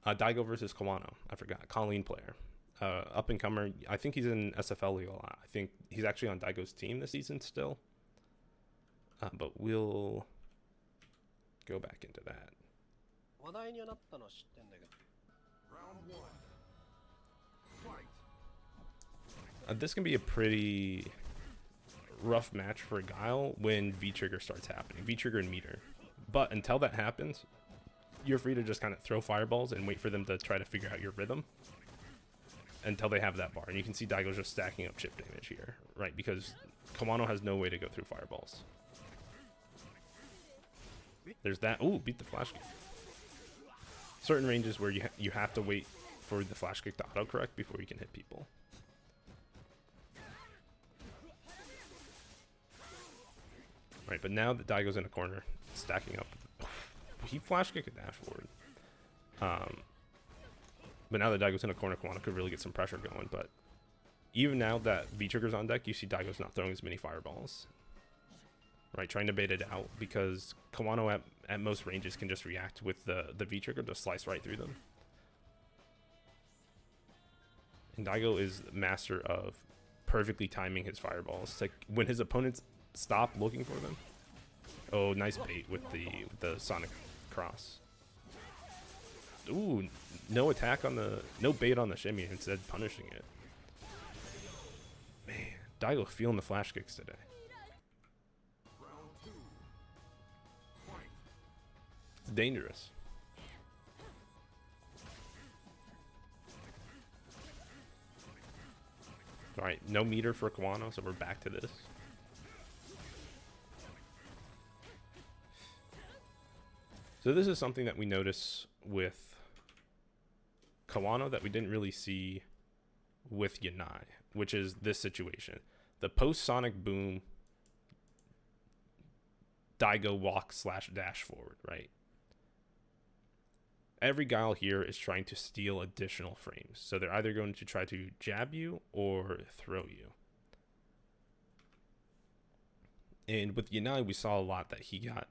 Daigo versus Kawano. I forgot. Kolin player. Up and comer. I think he's in SFL League a lot. I think he's actually on Daigo's team this season still. But we'll go back into that. This can be a pretty rough match for Guile when V-Trigger starts happening. V-Trigger and meter. But until that happens, you're free to just kind of throw fireballs and wait for them to try to figure out your rhythm until they have that bar. And you can see Daigo's just stacking up chip damage here, right? Because Kawano has no way to go through fireballs. There's that. Ooh, beat the flash kick. Certain ranges where you have to wait for the flash kick to autocorrect before you can hit people. Right, but now that Daigo's in a corner, stacking up, he flash kick a dash forward. But now that Daigo's in a corner, Kawano could really get some pressure going. But even now that V-Trigger's on deck, you see Daigo's not throwing as many fireballs. Right, trying to bait it out because Kawano at most ranges can just react with the V-Trigger to slice right through them. And Daigo is master of perfectly timing his fireballs. Like when his opponents stop looking for them. Oh, nice bait with the Sonic Cross. Ooh, no attack on the, no bait on the shimmy, instead punishing it. Man, Daigo feeling the flash kicks today. It's dangerous. Alright, no meter for Kawano, so we're back to this. So this is something that we notice with Kawano that we didn't really see with Yanai, which is this situation. The post-Sonic boom Daigo walk / dash forward, right? Every Guile here is trying to steal additional frames. So they're either going to try to jab you or throw you. And with Yanai, we saw a lot that he got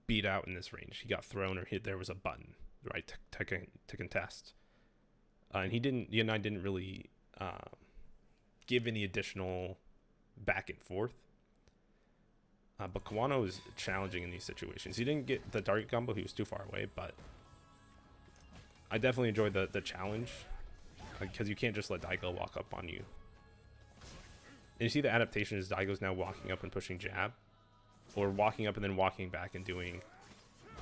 beat out in this range. He got thrown or hit. There was a button, right, to contest. And Yanai didn't really give any additional back and forth. But Kawano is challenging in these situations. He didn't get the target combo. He was too far away, but I definitely enjoy the challenge because you can't just let Daigo walk up on you. And you see the adaptation is Daigo's now walking up and pushing jab, or walking up and then walking back and doing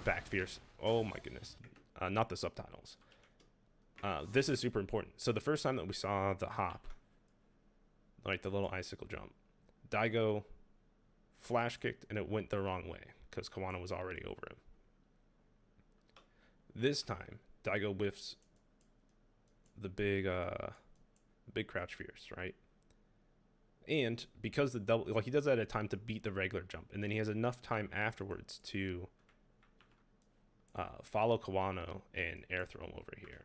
back fierce. Oh my goodness. Not the subtitles. This is super important. So the first time that we saw the hop, like the little icicle jump, Daigo flash kicked and it went the wrong way because Kawano was already over him. This time, Daigo whiffs the big crouch fierce, right? And because the double, like he does that at a time to beat the regular jump, and then he has enough time afterwards to follow Kawano and air throw him over here.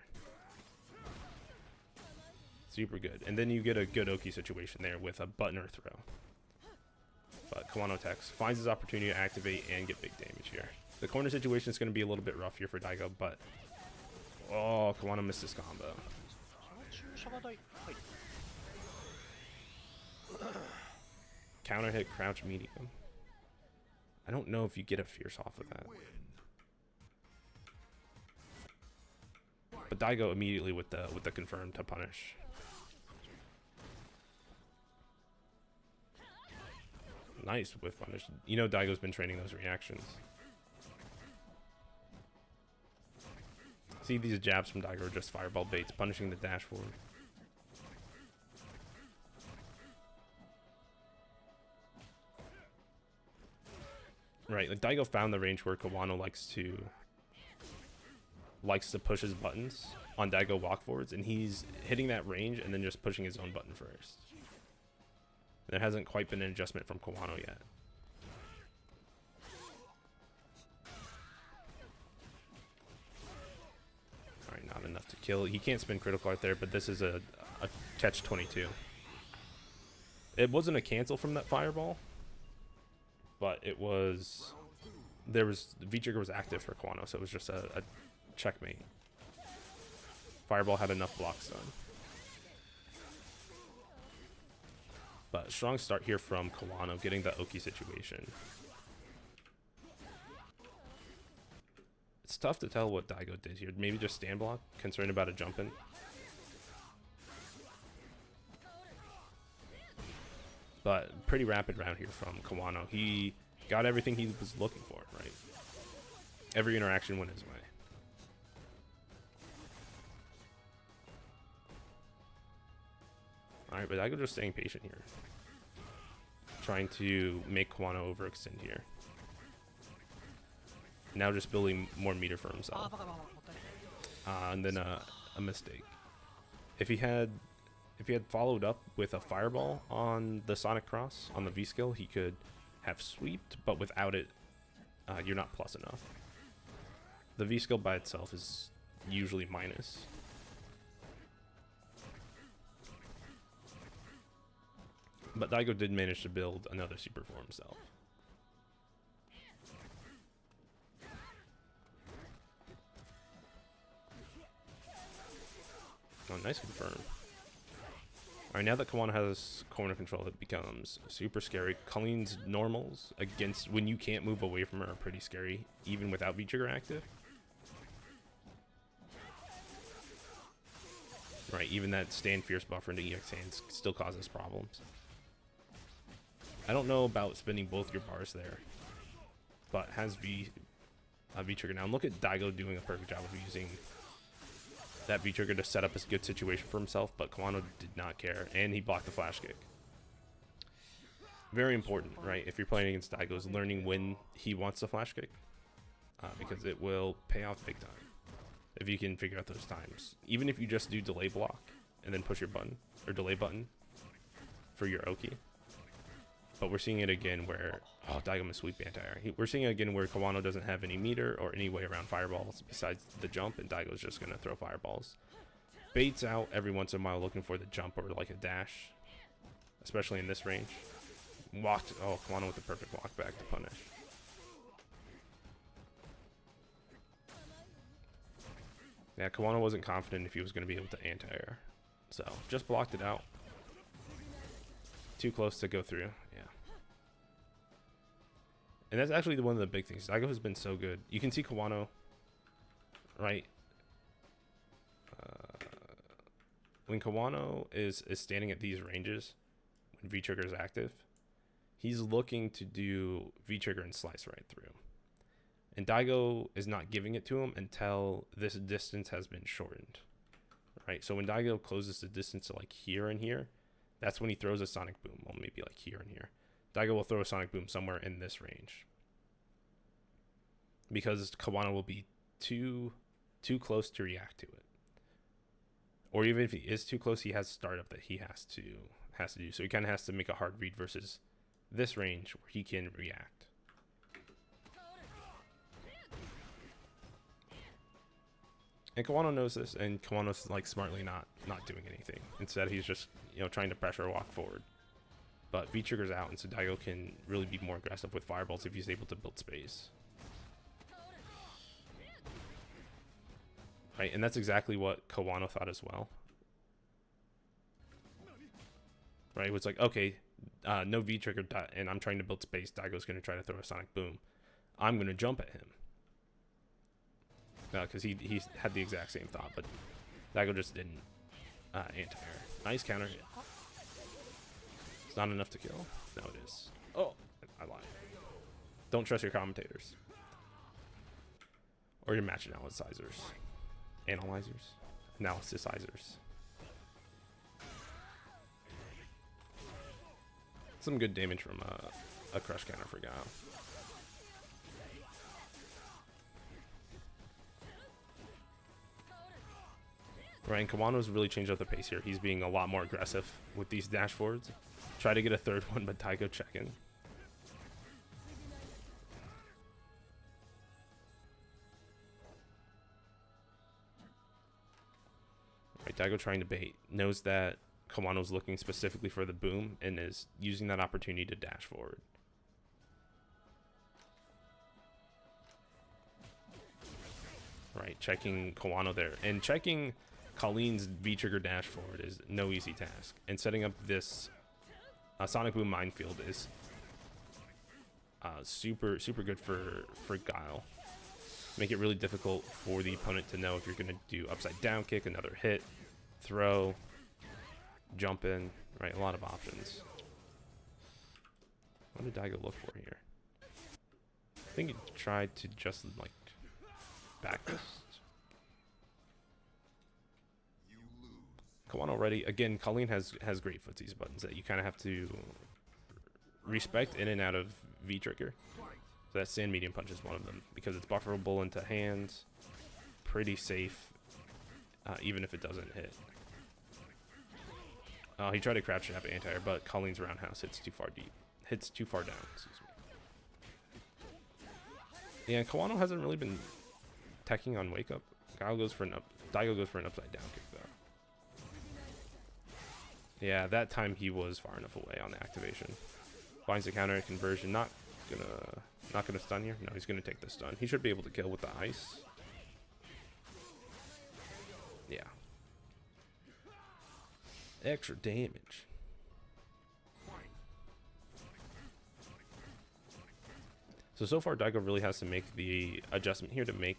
Super good. And then you get a good Oki situation there with a button or throw. But Kawano attacks, finds his opportunity to activate and get big damage here. The corner situation is going to be a little bit rough here for Daigo, but oh, Kawano missed his combo. Counter hit, crouch medium. I don't know if you get a fierce off of that. But Daigo immediately with the confirm to punish. Nice whiff punish. You know Daigo's been training those reactions. See, these jabs from Daigo are just fireball baits, punishing the dash forward. Right, like Daigo found the range where Kawano likes to push his buttons on Daigo walk forwards, and he's hitting that range and then just pushing his own button first. There hasn't quite been an adjustment from Kawano yet. Alright, not enough to kill. He can't spin critical art there, but this is a catch-22. It wasn't a cancel from that fireball, but it was... the V-Trigger was active for Kawano, so it was just a checkmate. Fireball had enough blocks done. But strong start here from Kawano, getting the Oki situation. It's tough to tell what Daigo did here. Maybe just stand block, concerned about a jump in. But pretty rapid round here from Kawano. He got everything he was looking for, right? Every interaction went his way. Alright, but Daigo just staying patient here. Trying to make Kawano overextend here. Now just building more meter for himself. And then a mistake. If he had followed up with a fireball on the Sonic Cross on the V skill, he could have sweeped, but without it, you're not plus enough. The V skill by itself is usually minus. But Daigo did manage to build another super for himself. Oh, nice confirm. Alright, now that Kawano has corner control, it becomes super scary. Kolin's normals against when you can't move away from her are pretty scary, even without V-Trigger active. Right, even that stand fierce buffer into EX hands still causes problems. I don't know about spending both your bars there, but has V-Trigger now. And look at Daigo doing a perfect job of using that V-Trigger to set up a good situation for himself, but Kawano did not care, and he blocked the flash kick. Very important, right? If you're playing against Daigo, is learning when he wants the flash kick, because it will pay off big time if you can figure out those times. Even if you just do delay block and then push your button, or delay button for your Oki. But we're seeing it again where, oh, Daigo missed sweep anti-air. We're seeing it again where Kawano doesn't have any meter or any way around fireballs besides the jump, and Daigo's just going to throw fireballs. Baits out every once in a while looking for the jump or like a dash, especially in this range. Walked, oh, Kawano with the perfect walk back to punish. Yeah, Kawano wasn't confident if he was going to be able to anti-air, so just blocked it out. Too close to go through, yeah. And that's actually one of the big things. Daigo has been so good. You can see Kawano, right? When Kawano is standing at these ranges, when V-Trigger is active, he's looking to do V-Trigger and slice right through. And Daigo is not giving it to him until this distance has been shortened, right? So when Daigo closes the distance to like here and here, that's when he throws a Sonic Boom. Well, maybe like here and here. Daigo will throw a Sonic Boom somewhere in this range, because Kawano will be too close to react to it. Or even if he is too close, he has startup that he has to do. So he kind of has to make a hard read versus this range where he can react. And Kawano knows this, and Kawano's like smartly not doing anything. Instead, he's just, you know, trying to pressure walk forward. But V-Trigger's out, and so Daigo can really be more aggressive with fireballs if he's able to build space. Right, and that's exactly what Kawano thought as well. Right, it was like, okay, no V-Trigger, and I'm trying to build space. Daigo's going to try to throw a Sonic Boom. I'm going to jump at him. Because he had the exact same thought, but Daigo just didn't anti-air. Nice counter hit. It's not enough to kill. No, it is. Oh, I lied. Don't trust your commentators. Or your match analyzers. Analysizers. Some good damage from a crush counter for Guile. Right, and Kawano's really changed up the pace here. He's being a lot more aggressive with these dash forwards. Try to get a third one, but Daigo checking. Right, Daigo trying to bait. Knows that Kawano's looking specifically for the boom and is using that opportunity to dash forward. Right, checking Kawano there. And checking Kolin's V-trigger dash forward is no easy task. And setting up this Sonic Boom minefield is super good for Guile. Make it really difficult for the opponent to know if you're going to do upside down kick, another hit, throw, jump in, right? A lot of options. What did Daigo look for here? I think he tried to just like back fist. Kawano ready. Again, Kolin has great footsies buttons that you kind of have to respect in and out of V-trigger. So that sand medium punch is one of them because it's bufferable into hands, pretty safe, even if it doesn't hit. He tried to crouch trap anti-air, but Kolin's roundhouse hits too far deep. Hits too far down, excuse me. Yeah, Kawano hasn't really been teching on wake up. Daigo goes for an upside down kick though. Yeah, that time he was far enough away on the activation. Finds the counter conversion, not gonna stun here. No, he's gonna take the stun. He should be able to kill with the ice. Yeah. Extra damage. So far Daigo really has to make the adjustment here to make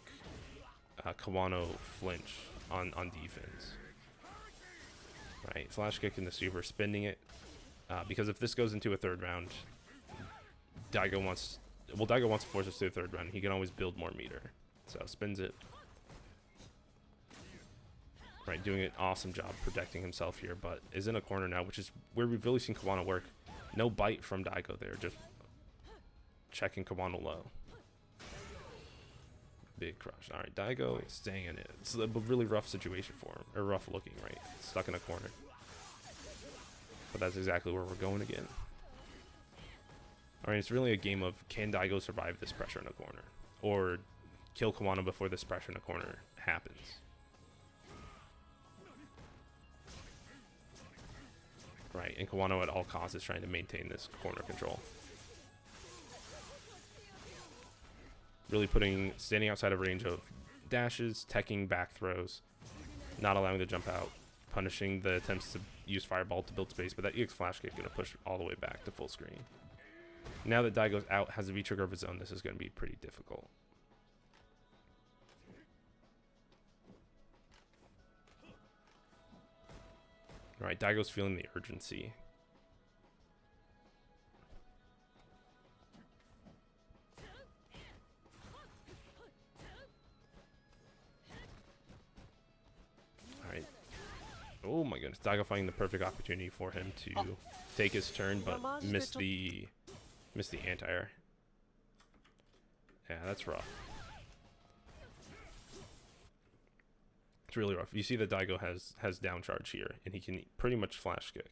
Kawano flinch on defense. Right, flash kick in the super, spinning it. Because if this goes into a third round, Daigo wants to force us to a third round. He can always build more meter. So spins it. Right, doing an awesome job protecting himself here, but is in a corner now, which is where we've really seen Kawano work. No bite from Daigo there, just checking Kawano low. Big crush. Alright, Daigo staying in it. It's a really rough situation for him. Or rough looking, right? Stuck in a corner. But that's exactly where we're going again. Alright, it's really a game of can Daigo survive this pressure in a corner? Or kill Kawano before this pressure in a corner happens. Right, and Kawano at all costs is trying to maintain this corner control. Really standing outside of range of dashes, teching back throws, not allowing the jump out, punishing the attempts to use Fireball to build space, but that EX Flash Kick going to push all the way back to full screen. Now that Daigo's out, has a V-trigger of his own, this is going to be pretty difficult. Alright, Daigo's feeling the urgency. Alright. Oh my goodness, Daigo finding the perfect opportunity for him to take his turn, but miss the anti-air. Yeah, that's rough. It's really rough. You see that Daigo has down charge here, and he can pretty much flash kick.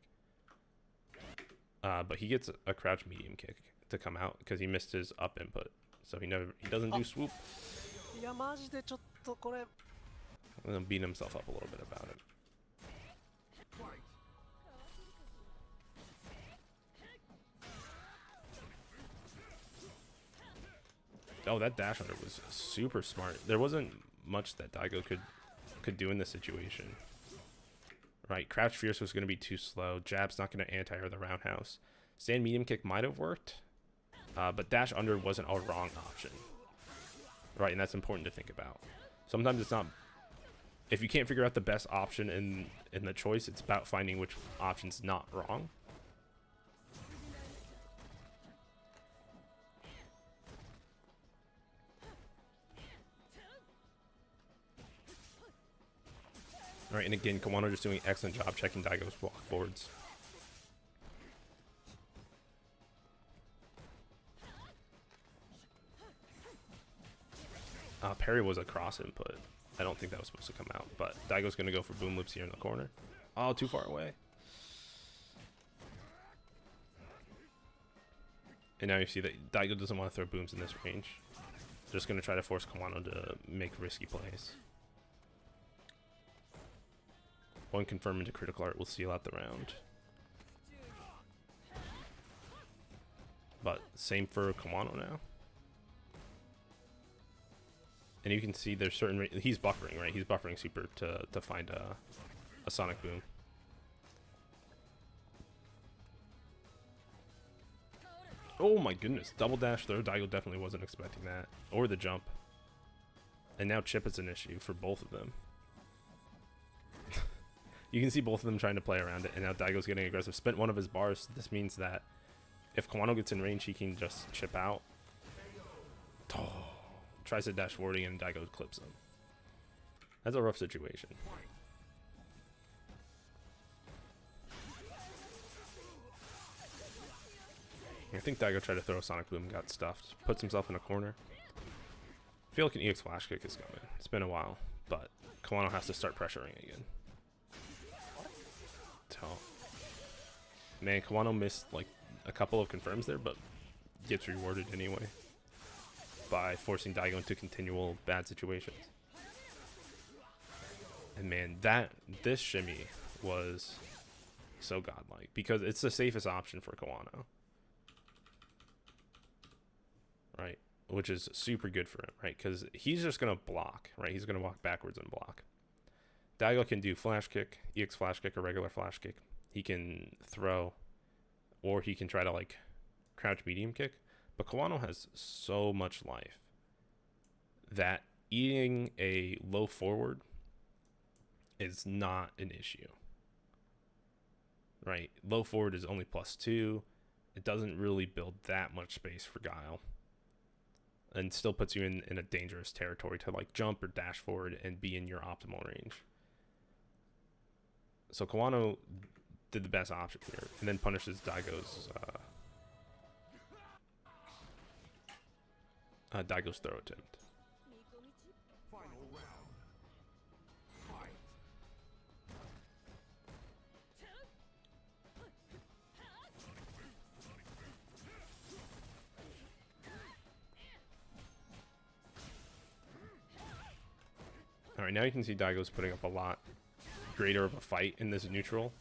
But he gets a crouch medium kick to come out because he missed his up input. So he doesn't do swoop. And then beat himself up a little bit about it. Oh, that dash under was super smart. There wasn't much that Daigo could do in this situation. Right, crouch fierce was going to be too slow. Jab's not going to anti-air the roundhouse. Stand medium kick might have worked, but dash under wasn't a wrong option. Right, and that's important to think about. Sometimes it's not. If you can't figure out the best option in the choice, it's about finding which option's not wrong. All right, and again, Kawano just doing an excellent job checking Daigo's walk forwards. Parry was a cross input. I don't think that was supposed to come out, but Daigo's going to go for boom loops here in the corner. Oh, too far away. And now you see that Daigo doesn't want to throw booms in this range. Just going to try to force Kawano to make risky plays. One confirm into critical art will seal out the round. But same for Kawano now. And you can see there's certain... He's buffering, right? He's buffering super to find a Sonic Boom. Oh my goodness. Double dash throw. Daigo definitely wasn't expecting that. Or the jump. And now chip is an issue for both of them. You can see both of them trying to play around it, and now Daigo's getting aggressive. Spent one of his bars. This means that if Kawano gets in range, he can just chip out. Oh, tries to dash forwarding, and Daigo clips him. That's a rough situation. I think Daigo tried to throw a Sonic Boom, got stuffed, puts himself in a corner. I feel like an EX Flash Kick is coming. It's been a while, but Kawano has to start pressuring again. Man, Kawano missed like a couple of confirms there, but gets rewarded anyway by forcing Daigo into continual bad situations. And man, this shimmy was so godlike because it's the safest option for Kawano, right? Which is super good for him, right? Because he's just gonna block, right? He's gonna walk backwards and block. Daigo can do Flash Kick, EX Flash Kick, or regular Flash Kick. He can throw, or he can try to like crouch medium kick. But Kawano has so much life that eating a low forward is not an issue, right? Low forward is only +2. It doesn't really build that much space for Guile, and still puts you in a dangerous territory to like jump or dash forward and be in your optimal range. So Kawano did the best option here, and then punishes Daigo's throw attempt. Alright, now you can see Daigo's putting up a lot greater of a fight in this neutral.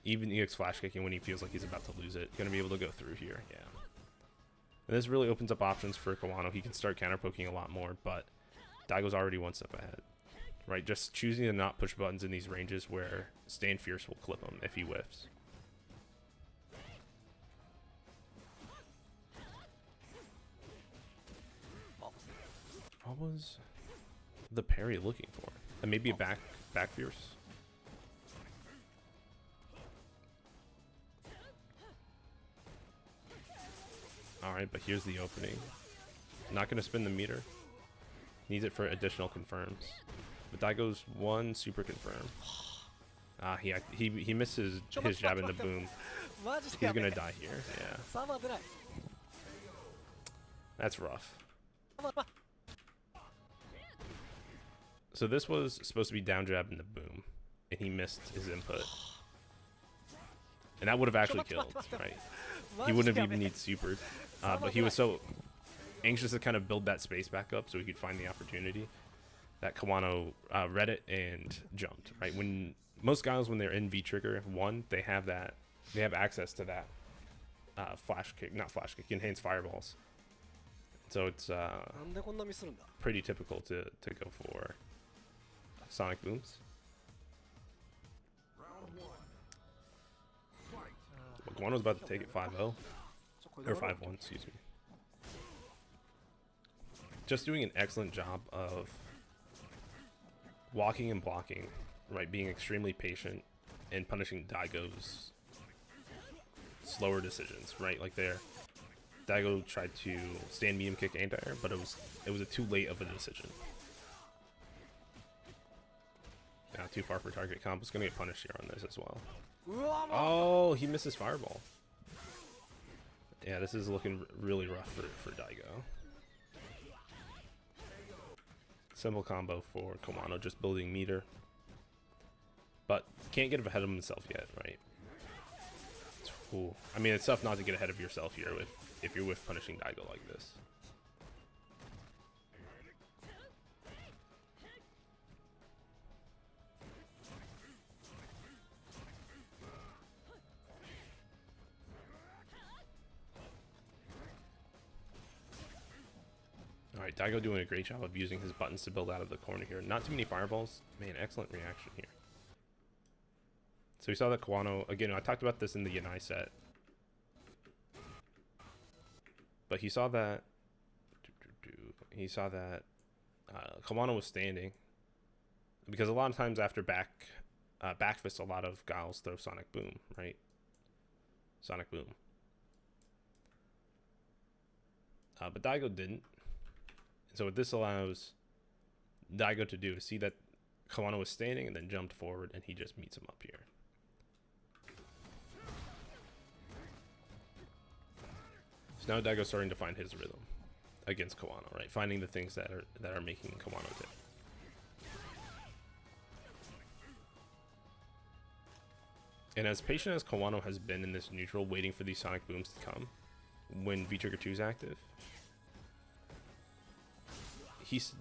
Even EX Flash Kicking when he feels like he's about to lose it. Gonna be able to go through here, yeah. And this really opens up options for Kawano. He can start counter poking a lot more, but Daigo's already one step ahead. Right, just choosing to not push buttons in these ranges where Stand Fierce will clip him if he whiffs. What was the parry looking for? And maybe a back Fierce? Alright, but here's the opening. Not going to spin the meter. Needs it for additional confirms. But Daigo's one super confirm. He misses his jab in the boom. He's going to die here, yeah. That's rough. So this was supposed to be down jab in the boom, and he missed his input. And that would have actually killed, right? He wouldn't have even needed supered. But he was so anxious to kind of build that space back up so he could find the opportunity that Kawano read it and jumped, right? When most guys, when they're in V-Trigger 1, they have access to that Flash Kick, not Flash Kick, enhanced fireballs. So it's pretty typical to go for Sonic Booms. Kawano's about to take it 5-0. Or 5-1, excuse me. Just doing an excellent job of walking and blocking, right? Being extremely patient and punishing Daigo's slower decisions, right? Like there, Daigo tried to stand medium kick anti-air, but it was a too late of a decision. Yeah, too far for target comp. Is gonna get punished here on this as well. Oh, he misses fireball. Yeah, this is looking really rough for Daigo. Simple combo for Kawano, just building meter. But can't get ahead of himself yet, right? Ooh. I mean, it's tough not to get ahead of yourself here if you're with punishing Daigo like this. Alright, Alright, Daigo doing a great job of using his buttons to build out of the corner here. Not too many fireballs. Man, excellent reaction here. So we saw that Kawano, again, I talked about this in the Yanai set. But he saw that Kawano was standing. Because a lot of times after back fist, a lot of Guiles throw Sonic Boom, right? Sonic Boom. But Daigo didn't. So what this allows Daigo to do is see that Kawano was standing and then jumped forward, and he just meets him up here. So now Daigo's starting to find his rhythm against Kawano, right? Finding the things that are making Kawano tick. And as patient as Kawano has been in this neutral, waiting for these Sonic Booms to come when V-Trigger 2 is active,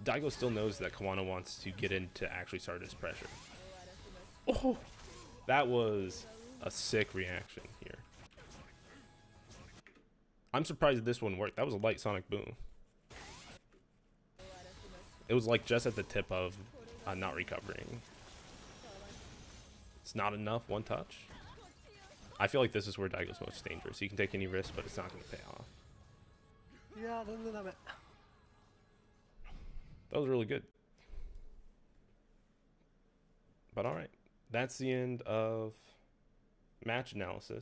Daigo still knows that Kawano wants to get in to actually start his pressure. Oh, that was a sick reaction here. I'm surprised that this one worked. That was a light Sonic Boom. It was like just at the tip of not recovering. It's not enough, one touch. I feel like this is where Daigo's most dangerous. He can take any risk, but it's not going to pay off. That was really good. But alright, that's the end of match analysis.